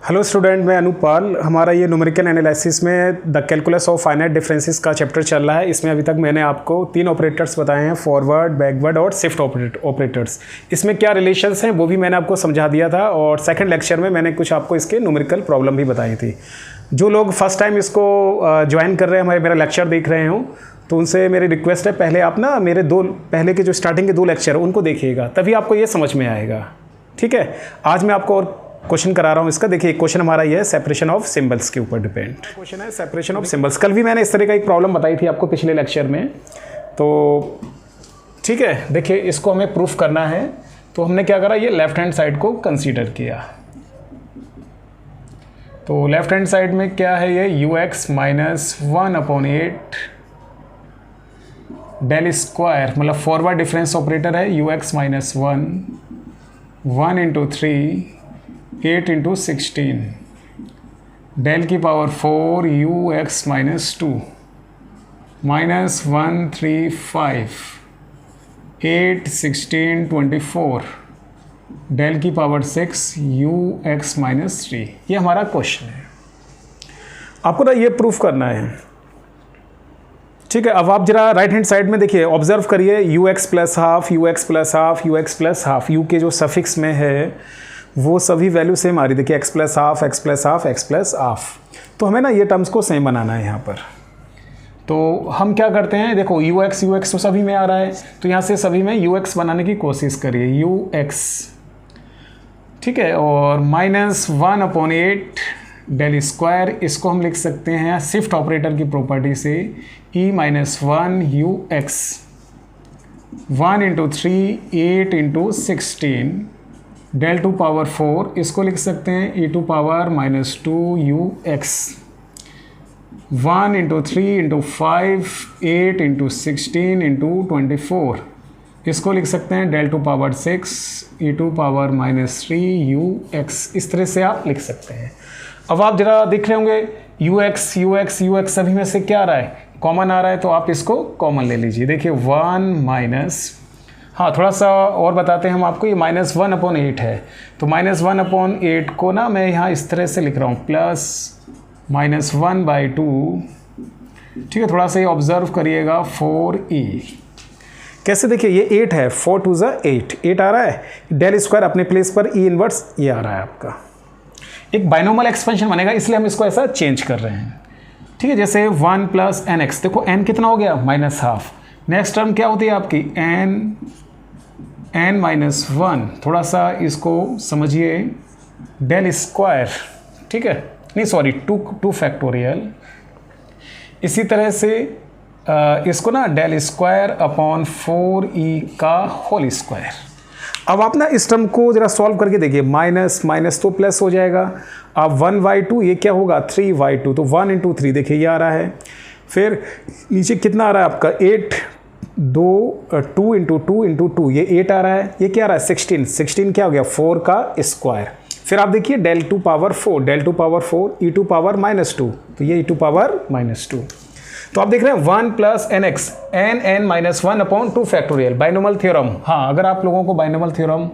Hello student, मैं अनुपाल। हमारा ये न्यूमेरिकल एनालिसिस में the calculus of finite differences का चैप्टर चल रहा है। इसमें अभी तक मैंने आपको 3 ऑपरेटर्स बताए हैं, फॉरवर्ड, बैकवर्ड और शिफ्ट ऑपरेटर्स। इसमें क्या रिलेशंस हैं वो भी मैंने आपको समझा दिया था, और सेकंड लेक्चर में मैंने कुछ आपको इसके न्यूमेरिकल प्रॉब्लम भी बताई थी। जो लोग फर्स्ट टाइम इसको ज्वाइन कर रहे हैं, मेरा लेक्चर देख रहे हो, तो उनसे मेरी रिक्वेस्ट है पहले आप ना मेरे पहले के जो स्टार्टिंग के 2 लेक्चर हैं उनको देखिएगा, तभी आपको ये समझ में आएगा। ठीक है, आज मैं आपको और क्वेश्चन करा रहा हूँ इसका। देखिए क्वेश्चन हमारा ये है सेपरेशन ऑफ सिंबल्स के ऊपर डिपेंड क्वेश्चन है, सेपरेशन ऑफ सिंबल्स। कल भी मैंने इस तरह का एक प्रॉब्लम बताई थी आपको पिछले लेक्चर में। तो ठीक है, देखिए इसको हमें प्रूफ करना है, तो हमने क्या करा, ये लेफ्ट हैंड साइड को कंसीडर किया। तो लेफ्ट हैंड साइड में क्या है, ये ux माइनस 1/8 डेल स्क्वायर, मतलब फॉरवर्ड डिफरेंस ऑपरेटर है। ux minus 1 into 3 8 into 16 del की power 4 ux minus 2 minus 1 3 5 8 16 24 del की पावर 6 ux माइनस 3। ये हमारा क्वेश्चन है, आपको ना ये प्रूफ करना है। ठीक है, अब आप जरा राइट हैंड साइड में देखिए, ऑब्जर्व करिए ux plus half, ux plus half, ux plus half, u के जो सफिक्स में है वो सभी वैल्यू सेम आ रही। देखिए x plus half, x plus half, x plus half. तो हमें ना ये टर्म्स को सेम बनाना है यहाँ पर। तो हम क्या करते हैं, देखो ux तो सभी में आ रहा है, तो यहाँ से सभी में ux बनाने की कोशिश करिए, ux। ठीक है, और माइनस 1/8 डेल स्क्वायर, इसको हम लिख सकते हैं शिफ्ट ऑपरेटर की प्रॉपर्टी से e minus 1 ux 1 into 3 8 into 16 del to power 4, इसको लिख सकते हैं e to power minus 2 ux 1 into 3 into 5 8 into 16 into 24, इसको लिख सकते हैं del to power 6 e to power minus 3 ux। इस तरह से आप लिख सकते हैं। अब आप जरा देख रहे होंगे ux सभी में से क्या आ रहा है, कॉमन आ रहा है, तो आप इसको कॉमन ले लीजिए। देखिए 1 माइनस, हाँ थोड़ा सा और बताते हैं हम आपको, ये माइनस 1/8 है, तो माइनस 1/8 को ना मैं यहाँ इस तरह से लिख रहा हूँ, प्लस माइनस 1/2। ठीक है, थोड़ा सा ये ऑब्जर्व करिएगा 4e। कैसे, देखिए ये 8 है, 4 2 8 आ रहा है, डेल स्क्वायर अपने प्लेस पर e इनवर्स ये आ रहा है आपका। एक बाइनोमियल एक्सपेंशन बनेगा, इसलिए हम इसको ऐसा चेंज कर रहे हैं। ठीक है, जैसे 1 प्लस nx, देखो n कितना हो गया, माइनस हाफ। नेक्स्ट टर्म क्या होती है आपकी, n माइनस 1। थोड़ा सा इसको समझिए, डेल स्क्वायर, ठीक है, नहीं सॉरी 2 फैक्टोरियल। इसी तरह से इसको ना डेल स्क्वायर अपॉन 4e का होल स्क्वायर। अब आप ना इस टर्म को जरा सॉल्व करके देखिए, माइनस माइनस तो प्लस हो जाएगा। अब 1/2 ये क्या होगा, 3/2, तो 1 इंटू 3 देखिए ये आ रहा है। फिर नीचे कितना आ रहा है आपका, 2 इंटू 2 इंटू 2, ये 8 आ रहा है। ये क्या आ रहा है, 16 क्या हो गया, 4 का स्क्वायर। फिर आप देखिए del to power 4 e to power minus 2, तो ये e टू पावर माइनस 2। तो आप देख रहे हैं 1 plus nx n minus 1/2 factorial, binomial theorem. हाँ, अगर आप लोगों को बाइनोमियल थ्योरम,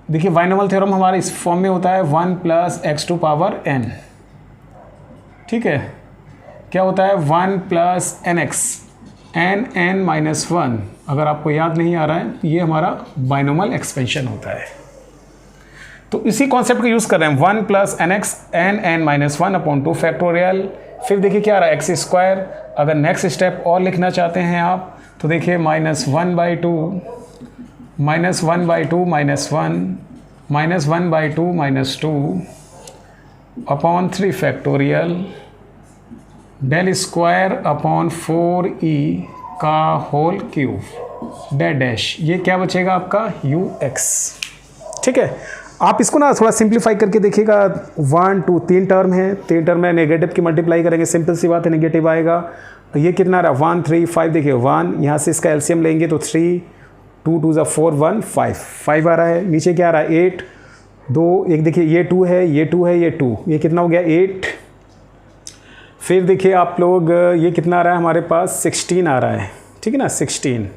देखिए बाइनोमियल थ्योरम हमारे इस फॉर्म में होता है 1 plus x to power n। ठीक है, क्या होता है 1 प्लस nx n माइनस 1। अगर आपको याद नहीं आ रहा है, ये हमारा बाइनोमियल एक्सपेंशन होता है। तो इसी कॉन्सेप्ट को यूज़ कर रहे हैं, 1 plus nx n minus 1/2 factorial. फिर देखिए क्या आ रहा है, एक्स स्क्वायर। अगर नेक्स्ट स्टेप और लिखना चाहते हैं आप, तो देखिए minus 1/2 minus 1/2 minus 1 minus 1/2 minus 2 upon 3 factorial del square upon 4e का होल क्यूब डैश। ये क्या बचेगा आपका, ux। ठीक है, आप इसको ना थोड़ा सिंप्लीफाई करके देखिएगा। 1 2 3 टर्म है, 3 टर्म में नेगेटिव की मल्टीप्लाई करेंगे, सिंपल सी बात है, नेगेटिव आएगा। तो ये कितना आ रहा है, 1 3 5, देखिए 1, यहाँ से इसका एलसीएम लेंगे तो 3 2 2 4 1 5 आ रहा है। नीचे क्या आ रहा है, 8 2 1, देखिए ये 2 है, ये 2 है, ये 2, ये कितना हो गया 8। फिर देखिए आप लोग ये कितना आ रहा है हमारे पास, 16 आ रहा है। ठीक है ना, 16।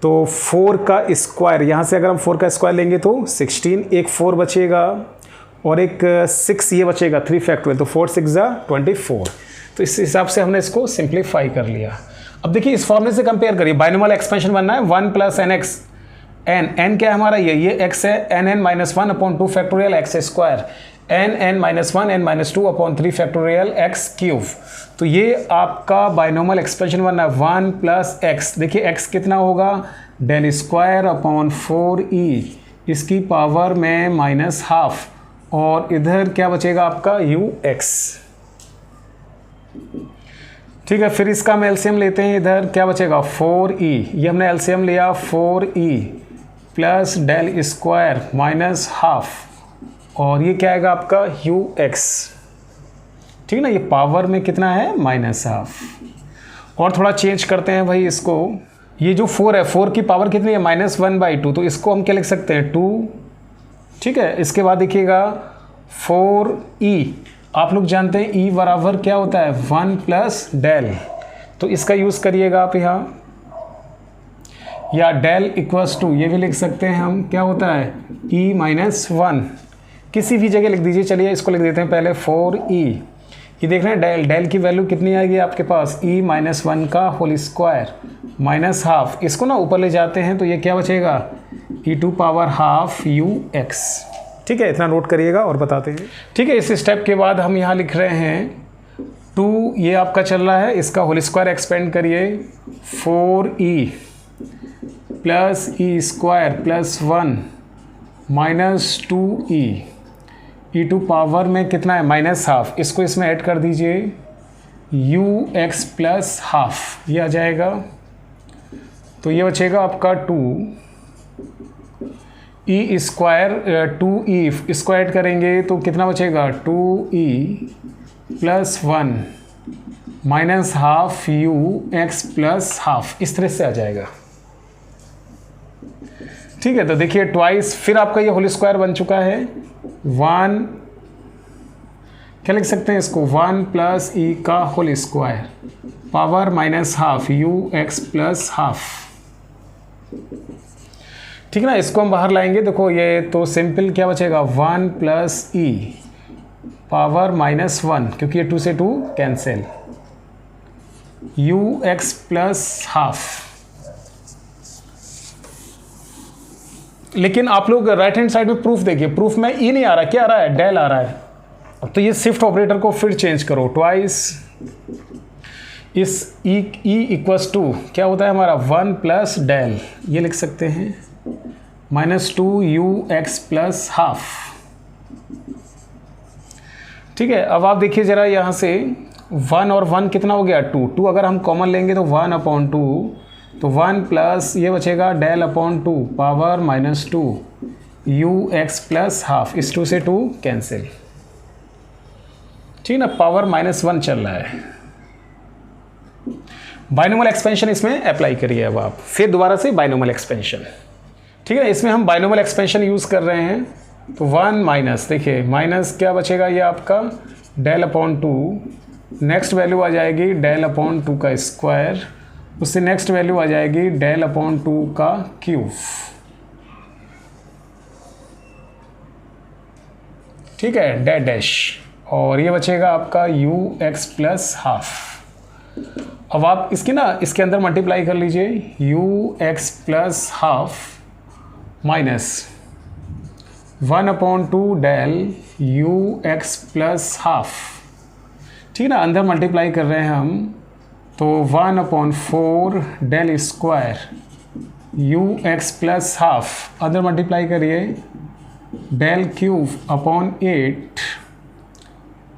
तो 4 का स्क्वायर, यहाँ से अगर हम 4 का स्क्वायर लेंगे तो 16, एक 4 बचेगा और एक 6 ये बचेगा 3 फैक्टोरियल, तो 4 6 जा 24। तो इस हिसाब से हमने इसको सिंप्लीफाई कर लिया। अब देखिए इस फॉर्मूले से कंपेयर करिए, बाइनोमियल एक्सपेंशन बनना है 1 प्लस एन एक्स, एन क्या है हमारा, ये x है, n n minus 1 upon 2 factorial x square, n n minus 1 n minus 2 upon 3 factorial x cube. तो ये आपका बाइनोमियल एक्सपेंशन बनना है 1 प्लस एक्स, देखिए x कितना होगा, डेल स्क्वायर अपॉन 4e इसकी पावर में माइनस हाफ, और इधर क्या बचेगा आपका ux। ठीक है, फिर इसका हम एलसीएम लेते हैं, इधर क्या बचेगा 4e, ये हमने एलसीएम लिया 4e plus del square minus half, और ये क्या आएगा आपका ux। ठीक है ना, ये पावर में कितना है माइनस हाफ। और थोड़ा चेंज करते हैं भाई इसको, ये जो 4 है 4 की पावर कितनी है -1/2, तो इसको हम क्या लिख सकते हैं 2। ठीक है, इसके बाद देखिएगा 4e, आप लोग जानते हैं e बराबर क्या होता है 1 प्लस डेल, तो इसका यूज़ करिएगा आप यहाँ, या डेल इक्वल्स टू ये भी लिख सकते हैं हम, क्या होता है e माइनस 1, किसी भी जगह लिख दीजिए। चलिए इसको लिख देते हैं पहले 4e, ये देख रहे हैं डेल की वैल्यू कितनी आएगी आपके पास e माइनस 1 का होल स्क्वायर माइनस हाफ, इसको ना ऊपर ले जाते हैं तो ये क्या बचेगा e to power half ux। ठीक है, इतना नोट करिएगा और बताते हैं। ठीक है, इस स्टेप के बाद हम यहाँ लिख रहे हैं 2, ये आपका चल रहा है, इसका होल स्क्वायर एक्सपेंड करिए 4e plus e square plus 1 minus 2e, e to power में कितना है माइनस हाफ, इसको इसमें ऐड कर दीजिए ux प्लस हाफ, ये आ जाएगा। तो ये बचेगा आपका 2 ई स्क्वायर 2e, इसको ऐड करेंगे तो कितना बचेगा 2e plus 1 minus half ux plus half, इस तरह से आ जाएगा। ठीक है, तो देखिए ट्वाइस, फिर आपका ये होल स्क्वायर बन चुका है 1, क्या लिख सकते हैं इसको 1 प्लस ई का whole square power minus half ux plus half. ठीक है ना, इसको हम बाहर लाएंगे, देखो ये तो सिंपल क्या बचेगा 1 प्लस ई पावर माइनस 1, क्योंकि ये 2 से 2 कैंसिल, ux प्लस हाफ। लेकिन आप लोग राइट हैंड साइड में प्रूफ देखिए, प्रूफ में ई नहीं आ रहा, क्या आ रहा है डेल आ रहा है। तो ये शिफ्ट ऑपरेटर को फिर चेंज करो, ट्वाइस इस ई इक्वल्स टू क्या होता है हमारा 1 प्लस डेल, ये लिख सकते हैं -2 ux प्लस हाफ। ठीक है, अब आप देखिए जरा यहाँ से 1 और 1 कितना हो गया 2 अगर हम कॉमन लेंगे तो 1/2, तो 1 प्लस ये बचेगा del upon 2 power -2 ux plus half, इस 2 से 2 कैंसिल। ठीक ना, पावर -1 चल रहा है। बाइनोमियल एक्सपेंशन इसमें अप्लाई करिए अब आप, फिर दोबारा से बाइनोमियल एक्सपेंशन। ठीक है, इसमें हम बाइनोमियल एक्सपेंशन यूज़ कर रहे हैं, तो 1 माइनस, देखिए माइनस क्या बचेगा ये आपका डेल अपॉन 2, नेक्स्ट वैल्यू आ जाएगी डेल अपॉन 2 का स्क्वायर, उससे नेक्स्ट वैल्यू आ जाएगी डेल अपॉन 2 का क्यूब। ठीक है, डेल डैश, और ये बचेगा आपका ux प्लस हाफ। अब आप इसके ना इसके अंदर मल्टीप्लाई कर लीजिए ux plus half minus 1/2 del ux plus half. ठीक है ना, अंदर मल्टीप्लाई कर रहे हैं हम, तो 1/4 del square ux plus half, अंदर मल्टीप्लाई करिए डेल क्यूब अपॉन 8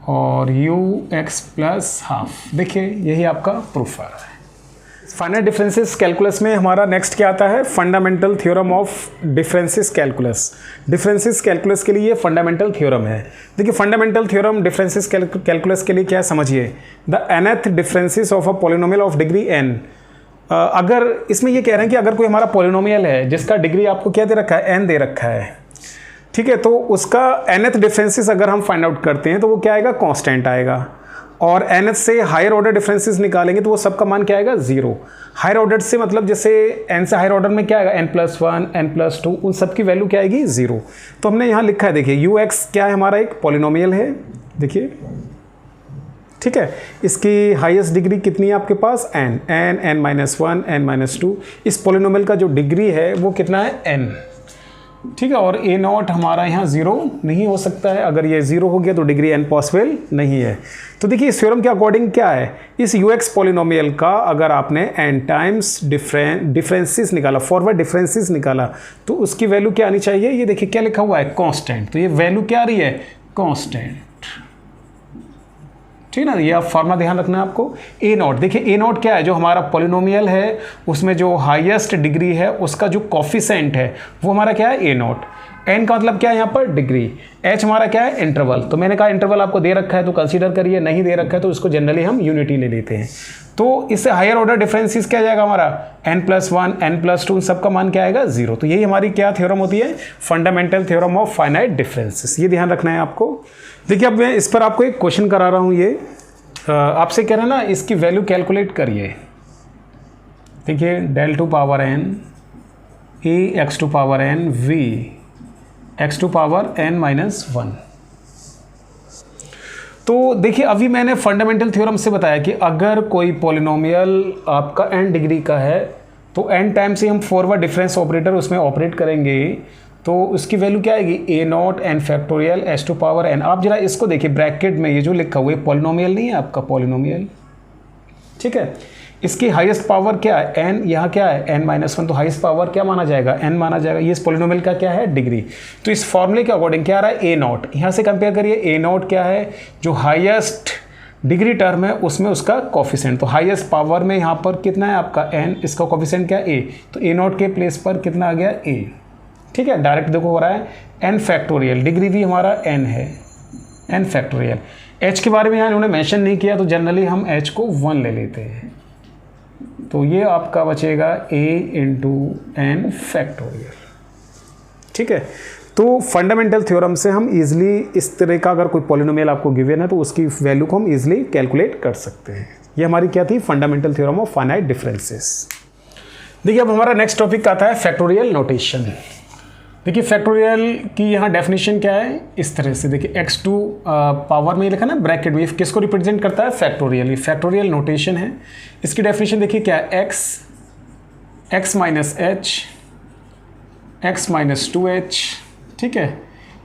और ux प्लस हाफ। देखिए यही आपका प्रूफ आ रहा है। फाइनल डिफरेंसेस कैलकुलस में हमारा नेक्स्ट क्या आता है, fundamental theorem of differences calculus. Differences calculus के लिए फंडामेंटल थ्योरम है। देखिए फंडामेंटल थ्योरम डिफरेंसेस कैलकुलस के लिए क्या है समझिए, the nth differences of a polynomial of degree n। अगर इसमें ये कह रहे हैं कि अगर कोई हमारा पॉलिनोमियल है जिसका डिग्री आपको क्या दे रखा है n दे रखा है, ठीक है, तो उसका nth डिफरेंसेस अगर हम फाइंड आउट करते हैं तो वो क्या आएगा, कांस्टेंट आएगा। और n से हायर ऑर्डर डिफरेंसेस निकालेंगे तो वो सबका मान क्या आएगा 0। हायर ऑर्डर से मतलब जैसे n से हायर ऑर्डर में क्या आएगा n+1 n+2 उन सब की वैल्यू क्या आएगी 0। तो हमने यहाँ लिखा है देखिए ux क्या है हमारा एक पॉलिनोमियल है, देखिए ठीक है। इसकी हाईएस्ट डिग्री कितनी है आपके पास n n-1 n-2। इस पॉलिनोमियल का जो डिग्री है वो कितना है n, ठीक है। और a नॉट हमारा यहाँ 0 नहीं हो सकता है, अगर ये 0 हो गया तो डिग्री n पॉसिबल नहीं है। तो देखिए इस थ्योरम के अकॉर्डिंग क्या है, इस ux पॉलिनोमियल का अगर आपने n टाइम्स डिफरेंसेस निकाला, फॉरवर्ड डिफरेंसेस निकाला, तो उसकी वैल्यू क्या आनी चाहिए, ये देखिए क्या लिखा हुआ है कांस्टेंट। तो ये वैल्यू क्या आ रही है कांस्टेंट, ठीक है ना। ये आप फॉर्मा ध्यान रखना है आपको। ए नॉट, देखिए ए नॉट क्या है, जो हमारा पॉलिनोमियल है उसमें जो हाईएस्ट डिग्री है उसका जो कॉफिशेंट है वो हमारा क्या है ए नॉट। एन का मतलब क्या है यहाँ पर डिग्री, एच हमारा क्या है इंटरवल। तो मैंने कहा इंटरवल आपको दे रखा है तो कंसीडर करिए, नहीं दे रखा है तो इसको जनरली हम यूनिटी ले लेते हैं। तो इससे हायर ऑर्डर डिफरेंसेस क्या जाएगा हमारा n+1 n+2 सबका मान क्या आएगा 0। तो यही हमारी क्या थ्योरम होती है, fundamental theorem of finite differences. ये ध्यान रखना है आपको। देखिए अब मैं इस पर आपको एक क्वेश्चन करा रहा हूँ, ये आपसे कह रहे हैं ना इसकी वैल्यू कैलकुलेट करिए। देखिए del to power n a x to power n v x to power n-1। तो देखिए अभी मैंने फंडामेंटल थ्योरम से बताया कि अगर कोई पॉलिनोमियल आपका n डिग्री का है तो n टाइम से हम फॉरवर्ड डिफरेंस ऑपरेटर उसमें ऑपरेट करेंगे तो उसकी वैल्यू क्या आएगी A nought N factorial S to power N. आप जरा इसको देखिए ब्रैकेट में ये जो लिखा हुआ है पॉलिनोमियल नहीं है आपका पॉलिनोमियल, ठीक है। इसकी हाईएस्ट पावर क्या है एन, यहाँ क्या है n-1, तो हाईएस्ट पावर क्या माना जाएगा n माना जाएगा। ये इस पॉलिनोमियल का क्या है डिग्री। तो इस फॉर्मूले के अकॉर्डिंग क्या आ रहा है ए नॉट, यहाँ से कंपेयर करिए ए नॉट क्या है, जो हाईएस्ट डिग्री टर्म है उसमें उसका कॉफिशेंट। तो हाईएस्ट पावर में यहाँ पर कितना है आपका n, इसका कॉफिशेंट क्या है a, तो ए नॉट के प्लेस पर कितना आ गया a, ठीक है। डायरेक्ट देखो हो रहा है n फैक्टोरियल, डिग्री भी हमारा n है n फैक्टोरियल। h के बारे में यहाँ इन्होंने मेंशन नहीं किया तो जनरली हम h को 1 ले लेते हैं। तो ये आपका बचेगा a इंटू n फैक्टोरियल, ठीक है। तो फंडामेंटल थ्योरम से हम इजीली इस तरह का अगर कोई पॉलिनोमियल आपको गिवन है तो उसकी वैल्यू को हम इजीली कैलकुलेट कर सकते हैं। ये हमारी क्या थी fundamental theorem of finite differences. देखिए अब हमारा नेक्स्ट टॉपिक आता है फैक्टोरियल नोटेशन। देखिए फैक्टोरियल की यहाँ डेफिनेशन क्या है इस तरह से, देखिए x2 पावर में लिखा ना ब्रैकेट में, किसको रिप्रेजेंट करता है फैक्टोरियल, ये फैक्टोरियल नोटेशन है। इसकी डेफिनेशन देखिए क्या है x minus h x minus 2h, ठीक है।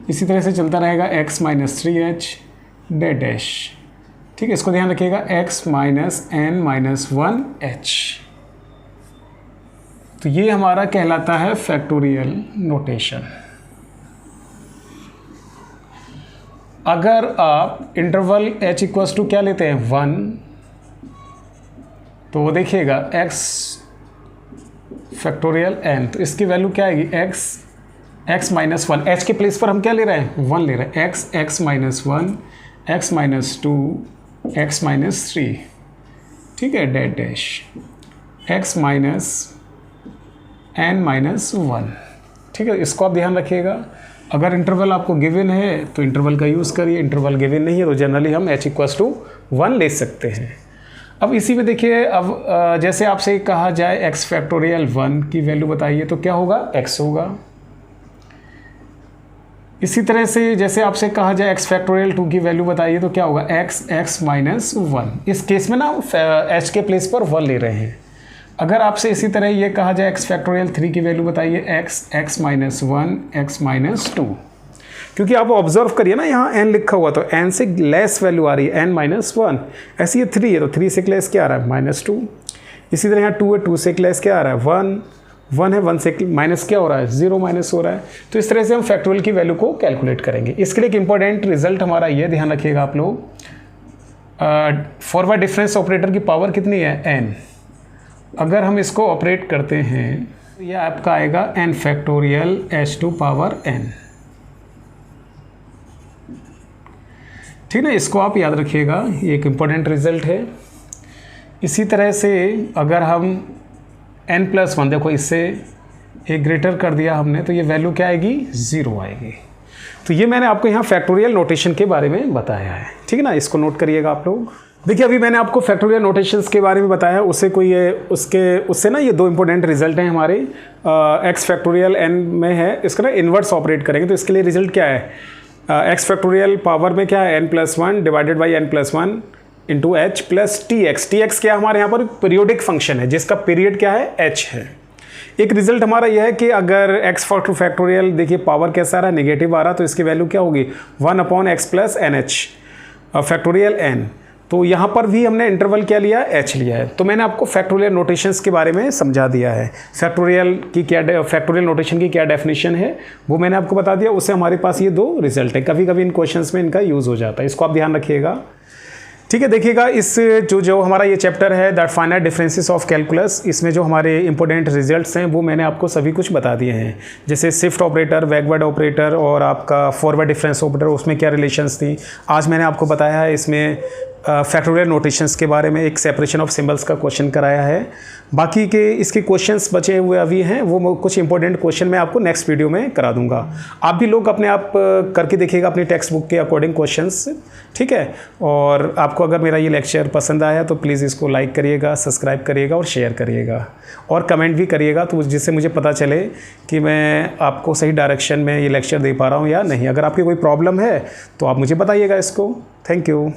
इसी तरह से चलता रहेगा x माइनस 3h डैश, ठीक है। इसको ध्यान रखिएगा x minus n minus 1h। तो ये हमारा कहलाता है फैक्टोरियल नोटेशन। अगर आप इंटरवल h इक्वल्स टू क्या लेते हैं 1, तो देखिएगा x फैक्टोरियल n, तो इसकी वैल्यू क्या आएगी x माइनस 1, h के प्लेस पर हम क्या ले रहे हैं 1 ले रहे हैं, x minus 1 x minus 2 x minus 3, ठीक है डैश x माइनस n-1, ठीक है। इसको आप ध्यान रखिएगा। अगर इंटरवल आपको गिवन है तो इंटरवल का यूज़ करिए, इंटरवल गिवन नहीं है तो जनरली हम h इक्वल्स टू 1 ले सकते हैं। अब इसी में देखिए अब जैसे आपसे कहा जाए x फैक्टोरियल 1 की वैल्यू बताइए तो क्या होगा x होगा। इसी तरह से जैसे आपसे कहा जाए x फैक्टोरियल 2 की वैल्यू बताइए तो क्या होगा x माइनस 1। इस केस में ना h के प्लेस पर 1 ले रहे हैं। अगर आपसे इसी तरह ये कहा जाए x फैक्टोरियल 3 की वैल्यू बताइए x माइनस 1 x माइनस 2, क्योंकि आप ऑब्जर्व करिए ना यहाँ n लिखा हुआ तो n से लेस वैल्यू आ रही है n माइनस 1, ऐसे ये 3 है तो 3 से लेस क्या आ रहा है माइनस 2। इसी तरह यहाँ 2 है 2 से लेस क्या आ रहा है 1 है 1 से माइनस क्या हो रहा है 0 माइनस हो रहा है। तो इस तरह से हम फैक्टोरियल की वैल्यू को कैलकुलेट करेंगे। इसके लिए एक इंपॉर्टेंट रिजल्ट हमारा ये ध्यान रखिएगा आप लोग, फॉरवर्ड डिफरेंस ऑपरेटर की पावर कितनी है n। अगर हम इसको ऑपरेट करते हैं तो यह आपका आएगा n factorial h to power n, ठीक है। इसको आप याद रखिएगा, ये एक इम्पॉर्टेंट रिजल्ट है। इसी तरह से अगर हम n+1 देखो इससे एक ग्रेटर कर दिया हमने तो ये वैल्यू क्या आएगी 0 आएगी। तो ये मैंने आपको यहाँ फैक्टोरियल नोटेशन के बारे में बताया है, ठीक है ना, इसको नोट करिएगा आप लोग। देखिए अभी मैंने आपको फैक्टोरियल नोटेशंस के बारे में बताया, उससे ना ये दो इंपॉर्टेंट रिजल्ट हैं हमारे। एक्स फैक्टोरियल एन में है, इसका ना इन्वर्स ऑपरेट करेंगे तो इसके लिए रिजल्ट क्या है, एक्स फैक्टोरियल पावर में क्या है n+1 divided by n+1 into H plus T x. T x क्या हमारे यहाँ पर पीरियोडिक फंक्शन है जिसका पीरियड क्या है, एच है। एक रिजल्ट हमारा यह है कि अगर एक्स फैक्टोरियल देखिए पावर कैसा आ रहा है, नेगेटिव आ रहा, तो इसकी वैल्यू क्या होगी 1/x plus n h factorial n. तो यहाँ पर भी हमने इंटरवल क्या लिया, एच लिया है। तो मैंने आपको फैक्टोरियल नोटेशंस के बारे में समझा दिया है। फैक्टोरियल नोटेशन की क्या डेफिनेशन है वो मैंने आपको बता दिया। उससे हमारे पास ये दो रिजल्ट है, कभी कभी इन क्वेश्चंस में इनका यूज़ हो जाता है, इसको आप ध्यान रखिएगा, ठीक है। देखिएगा इस जो हमारा ये चैप्टर है that finite differences of calculus, इसमें जो हमारे इंपॉर्टेंट रिजल्ट्स हैं वो मैंने आपको सभी कुछ बता दिए हैं। जैसे शिफ्ट ऑपरेटर, बैकवर्ड ऑपरेटर और आपका फॉरवर्ड डिफरेंस ऑपरेटर, उसमें क्या रिलेशंस थी। आज मैंने आपको बताया है इसमें फैक्टोरियल नोटेशंस के बारे में, एक सेपरेशन ऑफ सिंबल्स का क्वेश्चन कराया है। बाकी के इसके क्वेश्चंस बचे हुए अभी हैं, वो कुछ इंपॉर्टेंट क्वेश्चन मैं आपको नेक्स्ट वीडियो में करा दूंगा। आप भी लोग अपने आप करके देखिएगा अपनी टेक्स्ट बुक के अकॉर्डिंग क्वेश्चंस, ठीक है। और आपको अगर मेरा ये लेक्चर पसंद आया तो प्लीज़ इसको लाइक करिएगा, सब्सक्राइब करिएगा और शेयर करिएगा और कमेंट भी करिएगा, तो जिससे मुझे पता चले कि मैं आपको सही डायरेक्शन में ये लेक्चर दे पा रहा हूँ या नहीं। अगर आपकी कोई प्रॉब्लम है तो आप मुझे बताइएगा इसको। Thank you.